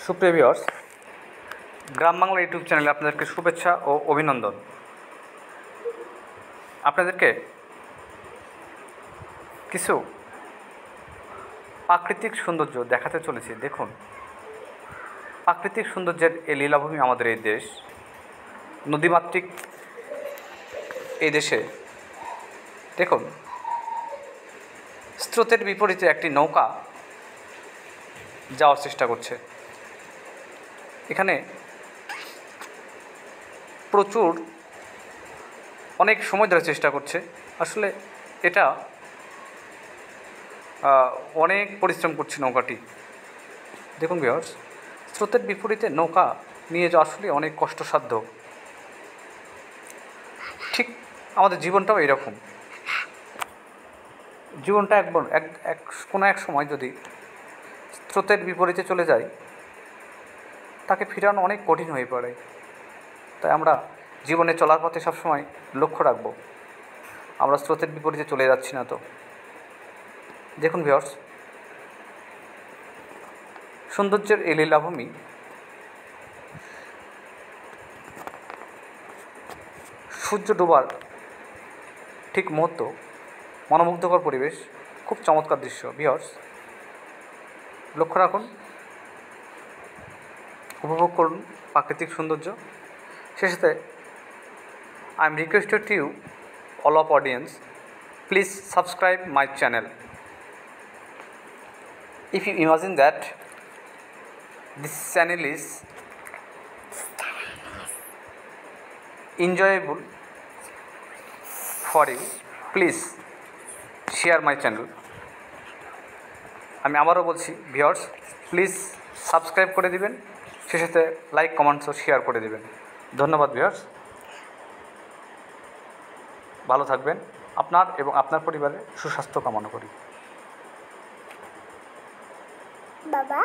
সুপ্রিয় ভিউয়ার্স, গ্রাম বাংলা ইউটিউব চ্যানেলে আপনাদেরকে শুভেচ্ছা ও অভিনন্দন। আপনাদেরকে কিছু প্রাকৃতিক সৌন্দর্য দেখাতে চলেছি। দেখুন, প্রাকৃতিক সৌন্দর্যের এই লীলাভূমি আমাদের এই দেশ, নদীমাতৃক এই দেশে দেখুন, স্রোতের বিপরীতে একটি নৌকা যাওয়ার চেষ্টা করছে। এখানে প্রচুর অনেক সময় ধরে চেষ্টা করছে। আসলে এটা অনেক পরিশ্রম করছে নৌকাটি। দেখুন ভিউয়ার্স, স্রোতের বিপরীতে নৌকা নিয়ে যাওয়া আসলে অনেক কষ্টসাধ্য। ঠিক আমাদের জীবনটাও এরকম। জীবনটা কোনো এক সময় যদি স্রোতের বিপরীতে চলে যায়, তাকে ফেরানো অনেক কঠিন হয়ে পড়ে। তাই আমরা জীবনে চলার পথে সবসময় লক্ষ্য রাখব, আমরা স্রোতের বিপরীতে চলে যাচ্ছি না তো। দেখুন ভিউয়ার্স, সৌন্দর্যের এই লীলাভূমি, সূর্য ডোবার ঠিক মুহূর্ত, মনোমুগ্ধকর পরিবেশ, খুব চমৎকার দৃশ্য। ভিউয়ার্স, লক্ষ্য রাখুন, উপভোগ করুন প্রাকৃতিক সৌন্দর্য। সে সাথে I am requested to you, all of audience, please subscribe my channel. If you imagine that this channel is enjoyable for you, please share my channel. আমি আবারও বলছি ভিউয়ার্স, প্লিজ সাবস্ক্রাইব করে দিবেন, সে সাথে লাইক, কমেন্টস ও share করে দিবেন। ধন্যবাদ viewers, ভালো থাকবেন। আপনার এবং আপনার পরিবারের সুস্বাস্থ্য কামনা করি। বাবা।